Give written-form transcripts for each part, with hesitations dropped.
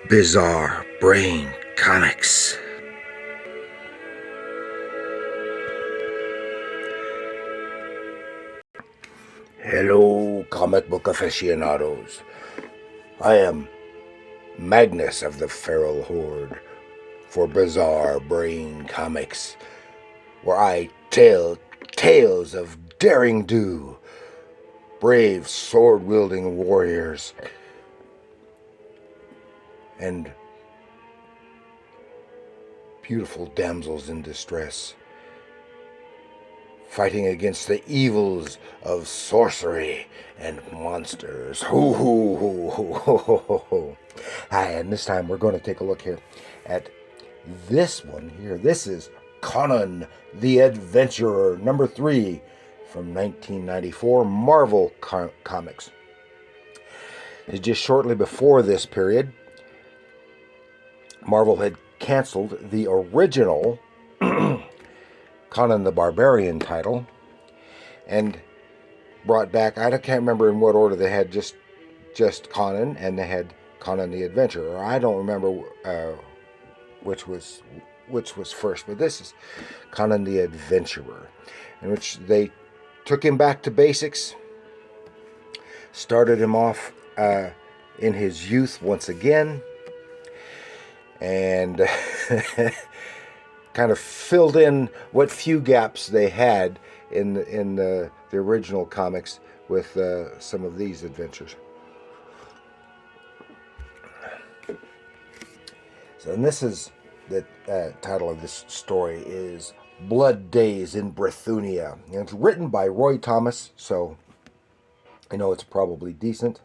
Bizarre Brain Comics. Hello, comic book aficionados. I am Magnus of the Feral Horde for Bizarre Brain Comics, where I tell tales of daring do, brave sword-wielding warriors, and beautiful damsels in distress, fighting against the evils of sorcery and monsters. Hoo hoo hoo hoo hoo hoo hoo hoo. Hi, and this time we're going to take a look here at this one here. This is Conan the Adventurer, number 3 from 1994, Marvel Comics. It's just shortly before this period, Marvel had canceled the original Conan the Barbarian title and brought back, I can't remember in what order they had, just Conan, and they had Conan the Adventurer. I don't remember which was first, but this is Conan the Adventurer, in which they took him back to basics, started him off in his youth once again, and kind of filled in what few gaps they had in the original comics with some of these adventures. So, and this is the title of this story is Blood Days in Brithunia. And it's written by Roy Thomas, so I know it's probably decent,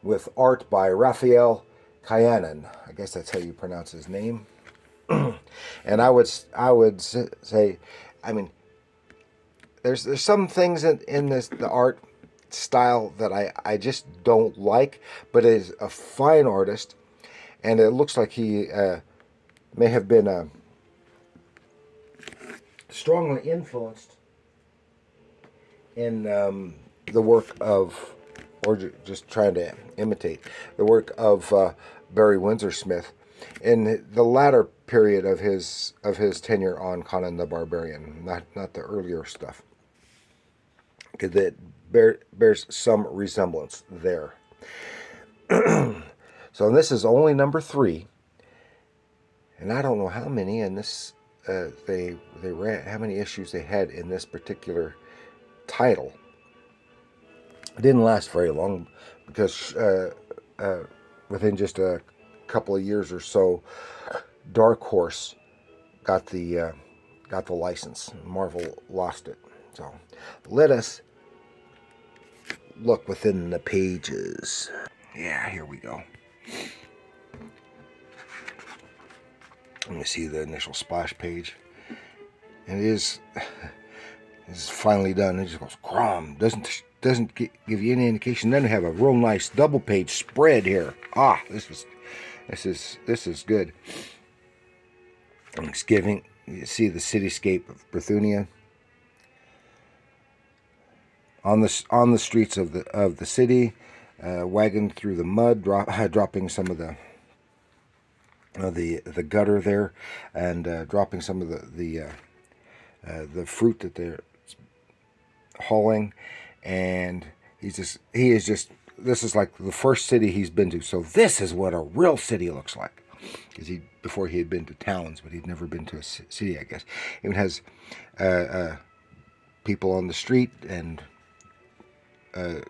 with art by Rafael Kayanan. I guess that's how you pronounce his name. And I would say, I mean, there's some things in the art style that I just don't like, but is a fine artist, and it looks like he may have been strongly influenced in the work of, or just trying to imitate the work of Barry Windsor Smith in the latter period of his tenure on Conan the Barbarian, not the earlier stuff, because it bears some resemblance there. So this is only number 3, and I don't know how many in this they ran, how many issues they had in this particular title. It didn't last very long, because within just a couple of years or so, Dark Horse got the license. Marvel lost it. So let us look within the pages. Yeah, here we go. Let me see the initial splash page, and it's finally done. It just goes crom. Doesn't give you any indication. Then we have a real nice double page spread here. This is good. Thanksgiving. You see the cityscape of Brithunia. On the streets of the city, wagging through the mud, dropping some of the gutter there, and dropping some of the fruit that they're hauling. And this is like the first city he's been to. So this is what a real city looks like, because before he had been to towns, but he'd never been to a city, I guess. It even has people on the street, and the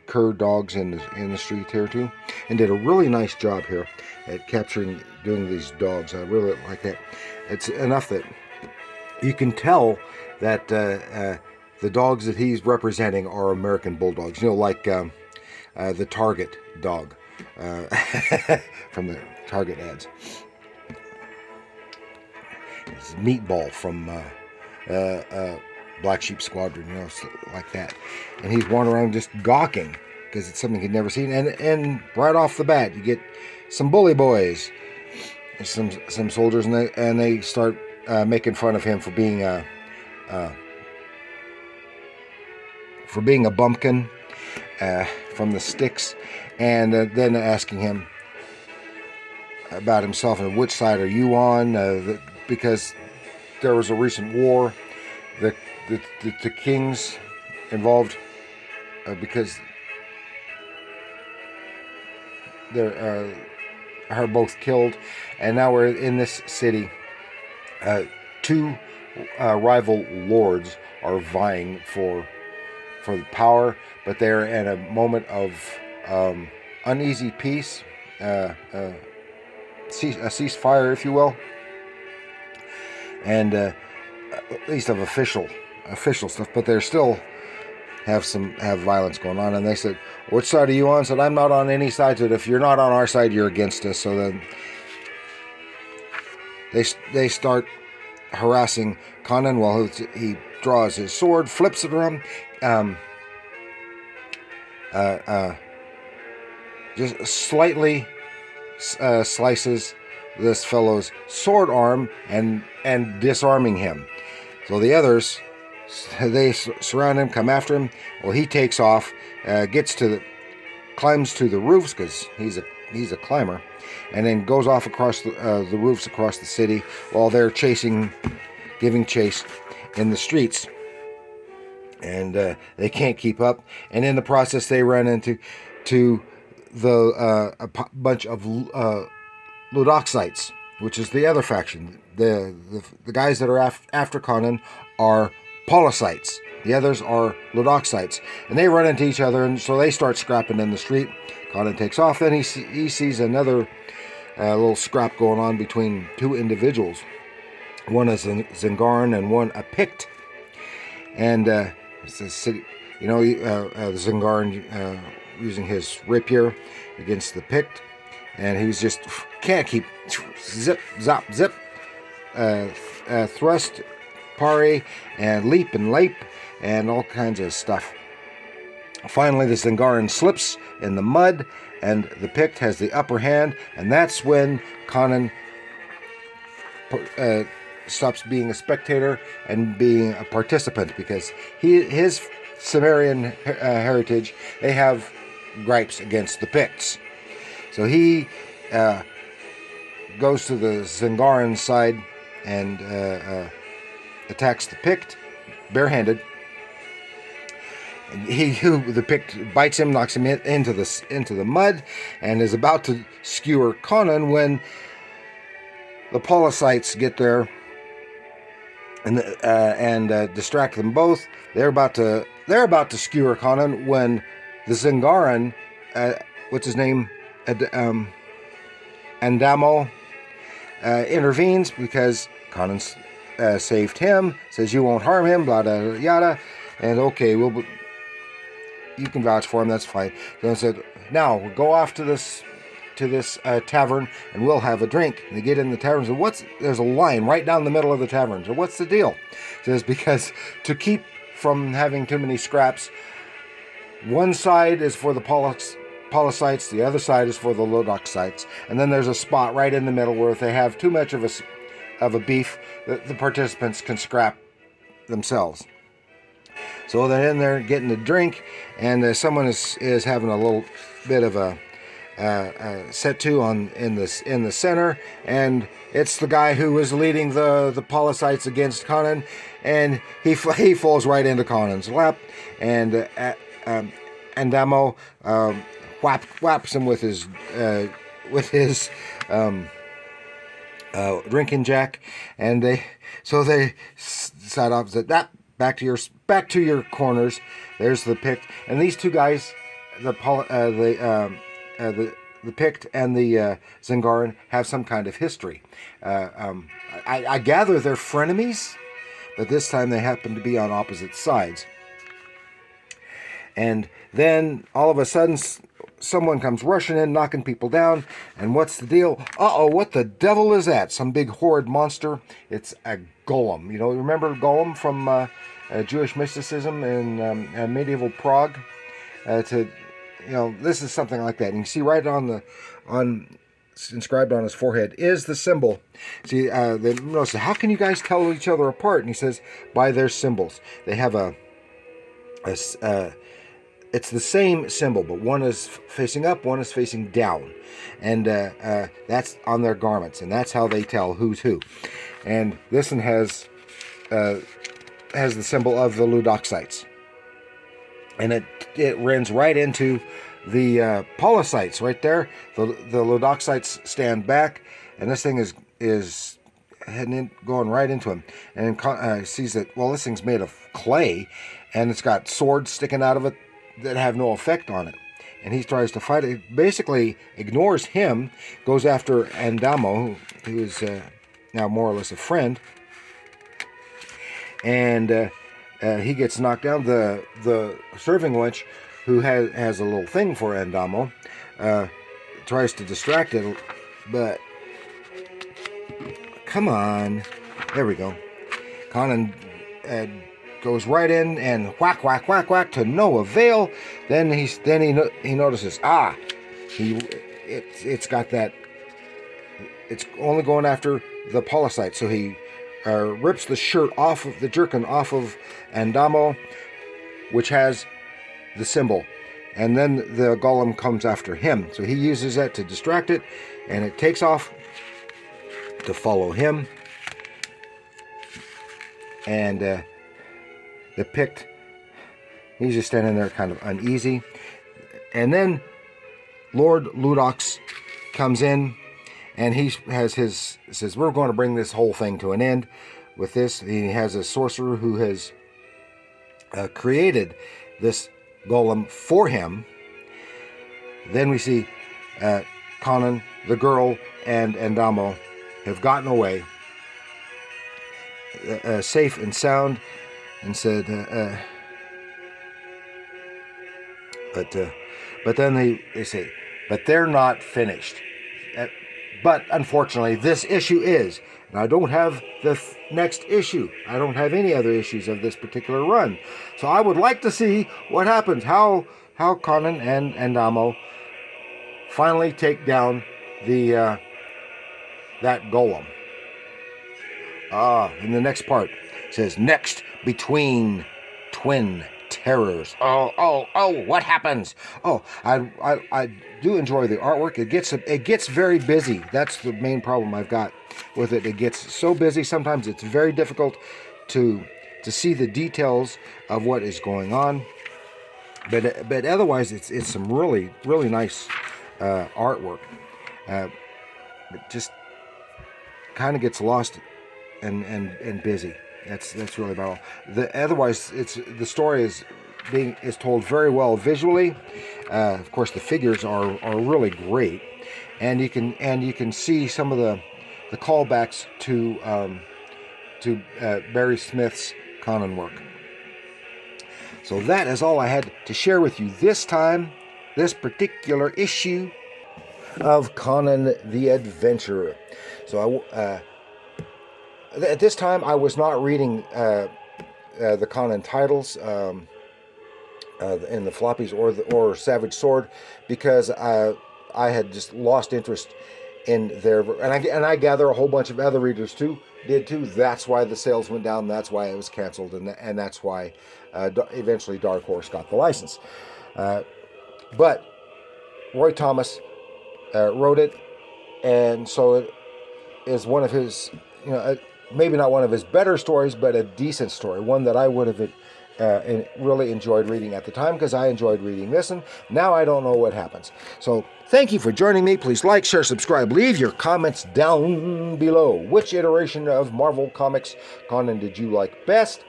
cur dogs in the street here too, and did a really nice job here at doing these dogs. I really like that. It's enough that you can tell that the dogs that he's representing are American bulldogs. You know, like the Target dog from the Target ads. It's Meatball from Black Sheep Squadron, you know, like that. And he's wandering around just gawking, because it's something he'd never seen. And right off the bat, you get some bully boys, some soldiers, and they start making fun of him for being a bumpkin from the sticks, and then asking him about himself and which side are you on, because there was a recent war. The kings involved, because they are both killed, and now we're in this city. Two rival lords are vying for the power, but they're at a moment of uneasy peace, a ceasefire, if you will, and at least of official stuff. But they're still have violence going on. And they said, "Which side are you on?" Said, "I'm not on any side." Said, "If you're not on our side, you're against us." So then they start harassing Conan while he draws his sword, flips it around, just slightly slices this fellow's sword arm and disarming him. So the others, they surround him, come after him. Well, he takes off, climbs to the roofs because he's a climber, and then goes off across the roofs across the city while they're giving chase in the streets, and they can't keep up. And in the process, they run into a bunch of Ludoxites, which is the other faction. The guys that are after Conan are Policytes. The others are Ludoxites, and they run into each other, and so they start scrapping in the street. Conan takes off. Then he sees another little scrap going on between two individuals. One is a Zingaran and one a Pict. And it's a city, the Zingaran using his rapier against the Pict, and he's just can't keep zip, zap, zip, thrust, parry, and leap and lape, and all kinds of stuff. Finally, the Zingaran slips in the mud, and the Pict has the upper hand, and that's when Conan stops being a spectator and being a participant, because his Sumerian heritage, they have gripes against the Picts. So he goes to the Zingaran side and attacks the Pict barehanded. The Pict bites him, knocks him into the mud, and is about to skewer Conan when the Policytes get there and distract them both. They're about to skewer Conan when the Zingaran, what's his name, Andamo, intervenes because Conan saved him. Says you won't harm him, blah blah yada, and okay, you can vouch for him. That's fine. So I said, now go off to this tavern and we'll have a drink. And they get in the tavern. So there's a line right down the middle of the tavern. So what's the deal? It says because to keep from having too many scraps, one side is for the Policytes, the other side is for the Ludoxites, and then there's a spot right in the middle where if they have too much of a beef, the participants can scrap themselves. So they're in there getting a drink, and someone is having a little bit of a set to in the center, and it's the guy who was leading the Policytes against Conan, and he falls right into Conan's lap, and Andamo whaps him with his drinking jack, and they side off that back to your corners. There's the Pict, and these two guys, the Pict and the Zingaran, have some kind of history. I gather they're frenemies, but this time they happen to be on opposite sides. And then all of a sudden, someone comes rushing in, knocking people down. And what's the deal? What the devil is that? Some big horrid monster. It's a golem. Remember Golem from Jewish mysticism in medieval Prague? This is something like that. And you see right inscribed on his forehead is the symbol. See, they notice, how can you guys tell each other apart? And he says, by their symbols. They have it's the same symbol, but one is facing up, one is facing down, and that's on their garments, and that's how they tell who's who. And this one has the symbol of the Ludoxites, and it runs right into the Polycites right there. The Ludoxites stand back, and this thing is heading in, going right into him, and sees that, well, this thing's made of clay, and it's got swords sticking out of it that have no effect on it. And he tries to fight it. Basically ignores him, goes after Andamo, who is now more or less a friend, and he gets knocked down. The serving wench, who has a little thing for Andamo, tries to distract it, but come on, there we go. Conan goes right in and whack, whack, whack, whack to no avail. Then he notices, it's got that. It's only going after the Polycite, so he rips the shirt off of the jerkin off of Andamo, which has the symbol, and then the golem comes after him. So he uses that to distract it, and it takes off to follow him. And the Pict, he's just standing there kind of uneasy. And then Lord Ludox comes in, and he says, we're going to bring this whole thing to an end with this. He has a sorcerer who has created this golem for him. Then we see Conan, the girl, and Andamo have gotten away safe and sound, and said, but then they say, but they're not finished. But unfortunately, this issue is, and I don't have the next issue. I don't have any other issues of this particular run. So I would like to see what happens, how Conan and Andamo finally take down the that golem. In the next part, it says, next, between twin terrors. Oh, what happens? Oh, I do enjoy the artwork. It gets very busy. That's the main problem I've got with it. It gets so busy, sometimes it's very difficult to see the details of what is going on. But otherwise, it's some really, really nice artwork. It just kind of gets lost and busy. That's really about all. Otherwise, the story is told very well visually. Of course, the figures are really great, and you can see some of the callbacks to Barry Smith's Conan work. So that is all I had to share with you this time, this particular issue of Conan the Adventurer. So at this time, I was not reading the Conan titles in the floppies or Savage Sword, because I had just lost interest in their, and I gather a whole bunch of other readers did too. That's why the sales went down. That's why it was canceled, and that's why eventually Dark Horse got the license. But Roy Thomas wrote it, and so it is one of his, maybe not one of his better stories, but a decent story, one that I would have really enjoyed reading at the time, because I enjoyed reading this, and now I don't know what happens. So thank you for joining me. Please like, share, subscribe, leave your comments down below. Which iteration of Marvel Comics Conan did you like best?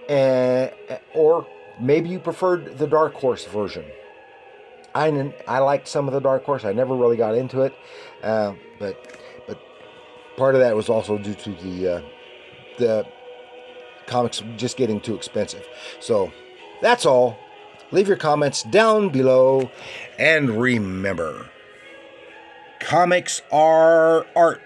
Or maybe you preferred the Dark Horse version. I liked some of the Dark Horse. I never really got into it, but part of that was also due to the comics just getting too expensive. So that's all. Leave your comments down below, and remember, comics are art.